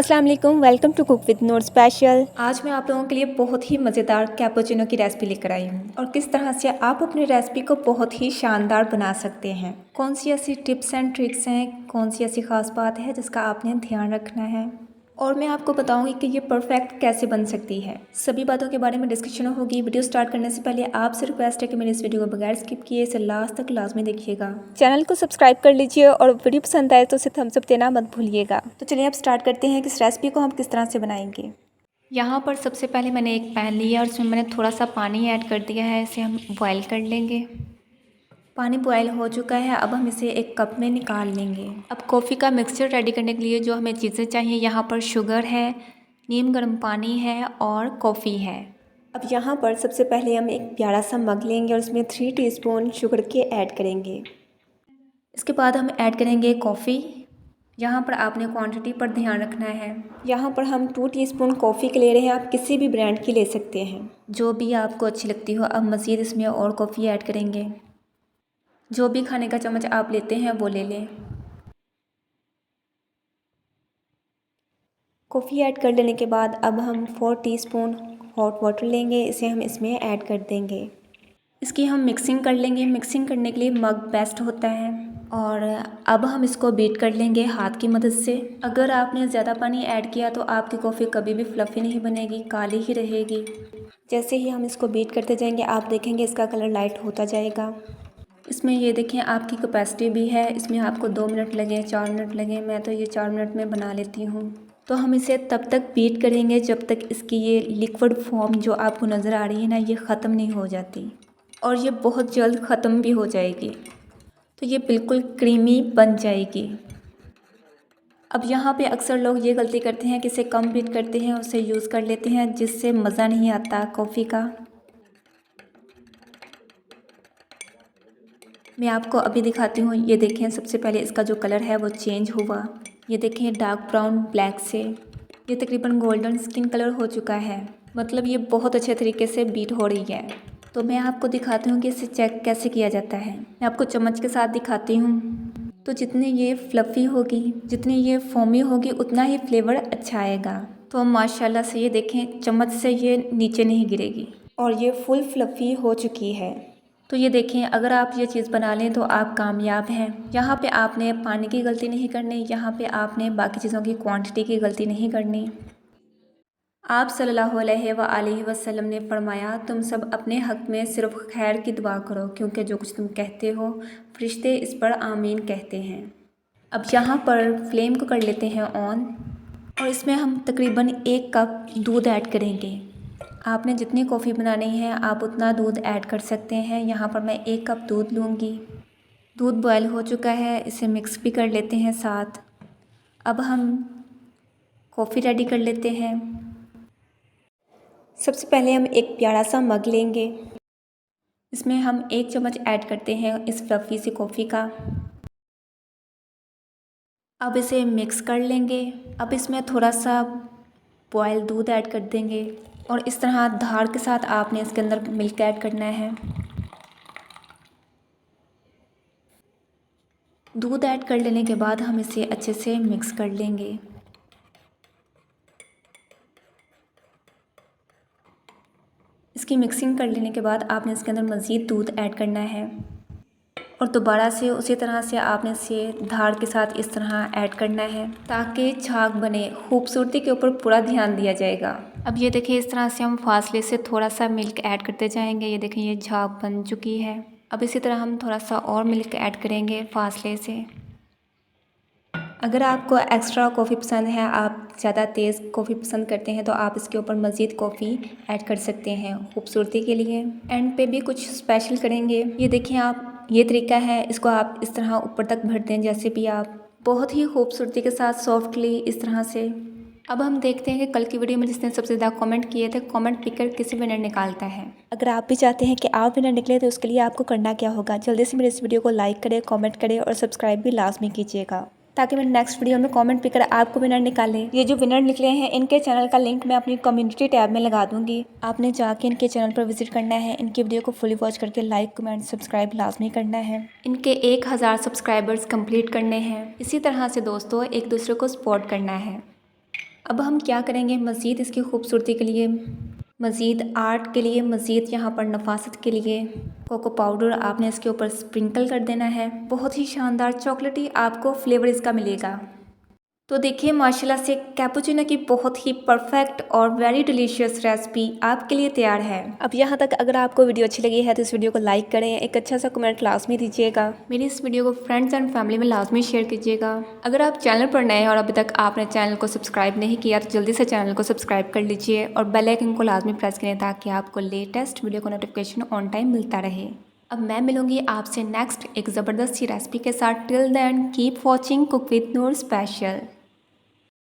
अस्सलाम वालेकुम, welcome to cook with Noor special. आज मैं आप लोगों के लिए बहुत ही मज़ेदार कैपुचिनो की रेसिपी लेकर आई हूँ और किस तरह से आप अपनी रेसिपी को बहुत ही शानदार बना सकते हैं। कौन सी ऐसी टिप्स एंड ट्रिक्स हैं, कौन सी ऐसी ख़ास बात है जिसका आपने ध्यान रखना है और मैं आपको बताऊंगी कि ये परफेक्ट कैसे बन सकती है। सभी बातों के बारे में डिस्कशन होगी। वीडियो स्टार्ट करने से पहले आपसे रिक्वेस्ट है कि मेरे इस वीडियो को बगैर स्किप किए इसे लास्ट तक लाजमी देखिएगा। चैनल को सब्सक्राइब कर लीजिए और वीडियो पसंद आए तो उसे थम्स अप देना मत भूलिएगा। तो चलिए अब स्टार्ट करते हैं कि इस रेसिपी को हम किस तरह से बनाएंगे। यहाँ पर सबसे पहले मैंने एक पैन लिया और उसमें मैंने थोड़ा सा पानी ऐड कर दिया है। इसे हम बॉयल कर लेंगे। पानी बॉयल हो चुका है, अब हम इसे एक कप में निकाल लेंगे। अब कॉफ़ी का मिक्सचर रेडी करने के लिए जो हमें चीज़ें चाहिए, यहाँ पर शुगर है, नीम गर्म पानी है और कॉफ़ी है। अब यहाँ पर सबसे पहले हम एक प्यारा सा मग लेंगे और उसमें 3 टीस्पून शुगर के ऐड करेंगे। इसके बाद हम ऐड करेंगे कॉफ़ी। यहाँ पर आपने क्वांटिटी पर ध्यान रखना है। यहाँ पर हम 2 टीस्पून कॉफ़ी के ले रहे हैं, आप किसी भी ब्रांड की ले सकते हैं, जो भी आपको अच्छी लगती हो। अब मज़ीद इसमें और कॉफ़ी ऐड करेंगे। जो भी खाने का चम्मच आप लेते हैं वो ले लें। कॉफ़ी ऐड कर लेने के बाद अब हम 4 टीस्पून हॉट वाटर लेंगे, इसे हम इसमें ऐड कर देंगे। इसकी हम मिक्सिंग कर लेंगे। मिक्सिंग करने के लिए मग बेस्ट होता है। और अब हम इसको बीट कर लेंगे हाथ की मदद से। अगर आपने ज़्यादा पानी ऐड किया तो आपकी कॉफ़ी कभी भी फ्लफ़ी नहीं बनेगी, काली ही रहेगी। जैसे ही हम इसको बीट करते जाएंगे आप देखेंगे इसका कलर लाइट होता जाएगा। इसमें ये देखें आपकी कैपेसिटी भी है। इसमें आपको 2 मिनट लगे, 4 मिनट लगे, मैं तो ये 4 मिनट में बना लेती हूँ। तो हम इसे तब तक बीट करेंगे जब तक इसकी ये लिक्विड फॉर्म जो आपको नज़र आ रही है ना, ये ख़त्म नहीं हो जाती। और ये बहुत जल्द ख़त्म भी हो जाएगी, तो ये बिल्कुल क्रीमी बन जाएगी। अब यहाँ पे अक्सर लोग ये गलती करते हैं कि इसे कम बीट करते हैं, उसे यूज़ कर लेते हैं, जिससे मज़ा नहीं आता कॉफ़ी का। मैं आपको अभी दिखाती हूँ। ये देखें, सबसे पहले इसका जो कलर है वो चेंज हुआ। ये देखें डार्क ब्राउन ब्लैक से ये तकरीबन गोल्डन स्किन कलर हो चुका है, मतलब ये बहुत अच्छे तरीके से बीट हो रही है। तो मैं आपको दिखाती हूँ कि इसे चेक कैसे किया जाता है। मैं आपको चम्मच के साथ दिखाती हूँ। तो जितनी ये फ्लफ़ी होगी, जितनी ये फोमी होगी, उतना ही फ्लेवर अच्छा आएगा। तो माशाल्लाह से ये देखें चम्मच से ये नीचे नहीं गिरेगी और ये फुल फ्लफ़ी हो चुकी है। तो ये देखें, अगर आप ये चीज़ बना लें तो आप कामयाब हैं। यहाँ पे आपने पानी की गलती नहीं करनी, यहाँ पे आपने बाकी चीज़ों की क्वांटिटी की गलती नहीं करनी। आप सल्लल्लाहु अलैहि वसल्लम ने फरमाया, तुम सब अपने हक़ में सिर्फ़ खैर की दुआ करो, क्योंकि जो कुछ तुम कहते हो फरिश्ते इस पर आमीन कहते हैं। अब यहाँ पर फ्लेम को कर लेते हैं ऑन और इसमें हम तकरीबन 1 कप दूध ऐड करेंगे। आपने जितनी कॉफ़ी बनानी है आप उतना दूध ऐड कर सकते हैं। यहाँ पर मैं 1 कप दूध लूँगी। दूध बॉयल हो चुका है, इसे मिक्स भी कर लेते हैं साथ। अब हम कॉफ़ी रेडी कर लेते हैं। सबसे पहले हम एक प्यारा सा मग लेंगे, इसमें हम 1 चम्मच ऐड करते हैं इस फ्लफ़ी सी कॉफ़ी का। अब इसे मिक्स कर लेंगे। अब इसमें थोड़ा सा बॉयल दूध ऐड कर देंगे और इस तरह धार के साथ आपने इसके अंदर मिल्क ऐड करना है। दूध ऐड कर लेने के बाद हम इसे अच्छे से मिक्स कर लेंगे। इसकी मिक्सिंग कर लेने के बाद आपने इसके अंदर मज़ीद दूध ऐड करना है और दोबारा से उसी तरह से आपने इसे धार के साथ इस तरह ऐड करना है ताकि झाग बने। खूबसूरती के ऊपर पूरा ध्यान दिया जाएगा। अब ये देखिए, इस तरह से हम फासले से थोड़ा सा मिल्क ऐड करते जाएंगे। ये देखें, ये झाग बन चुकी है। अब इसी तरह हम थोड़ा सा और मिल्क ऐड करेंगे फासले से। अगर आपको एक्स्ट्रा कॉफ़ी पसंद है, आप ज़्यादा तेज़ कॉफ़ी पसंद करते हैं, तो आप इसके ऊपर मज़ीद कॉफ़ी ऐड कर सकते हैं खूबसूरती के लिए। एंड पे भी कुछ स्पेशल करेंगे। ये देखिए, आप ये तरीका है, इसको आप इस तरह ऊपर तक भर दें, जैसे भी आप बहुत ही खूबसूरती के साथ सॉफ्टली इस तरह से। अब हम देखते हैं कि कल की वीडियो में जिसने सबसे ज़्यादा कमेंट किए थे, कमेंट पिकर किसी विनर निकालता है। अगर आप भी चाहते हैं कि आप विनर निकले तो उसके लिए आपको करना क्या होगा, जल्दी से मेरे इस वीडियो को लाइक करें, कमेंट करें और सब्सक्राइब भी लाजमी कीजिएगा, ताकि मेरे नेक्स्ट वीडियो में कमेंट पिकर आपको विनर निकालें। ये जो विनर निकले हैं, इनके चैनल का लिंक मैं अपनी कम्युनिटी टैब में लगा दूंगी। आपने जाके इनके चैनल पर विजिट करना है, इनकी वीडियो को फुली वॉच करके लाइक कमेंट सब्सक्राइब लाजमी करना है। इनके 1000 सब्सक्राइबर्स कंप्लीट करने हैं। इसी तरह से दोस्तों एक दूसरे को सपोर्ट करना है। अब हम क्या करेंगे मज़ीद इसकी खूबसूरती के लिए, मज़ीद आर्ट के लिए, मज़ीद यहाँ पर नफासत के लिए कोको पाउडर आपने इसके ऊपर स्प्रिंकल कर देना है। बहुत ही शानदार चॉकलेटी आपको फ्लेवर इसका मिलेगा। तो देखिए माशाल्लाह से कैपुचिनो की बहुत ही परफेक्ट और वेरी डिलीशियस रेसिपी आपके लिए तैयार है। अब यहाँ तक अगर आपको वीडियो अच्छी लगी है तो इस वीडियो को लाइक करें, एक अच्छा सा कमेंट लाजमी दीजिएगा। मेरी इस वीडियो को फ्रेंड्स एंड फैमिली में लाजमी शेयर कीजिएगा। अगर आप चैनल पर नए हैं और अभी तक आपने चैनल को सब्सक्राइब नहीं किया तो जल्दी से चैनल को सब्सक्राइब कर लीजिए और बेल आइकन को लाजमी प्रेस करें ताकि आपको लेटेस्ट वीडियो का नोटिफिकेशन ऑन टाइम मिलता रहे। अब मैं मिलूंगी आपसे नेक्स्ट एक ज़बरदस्त सी रेसिपी के साथ। Till then keep watching cook with Noor special.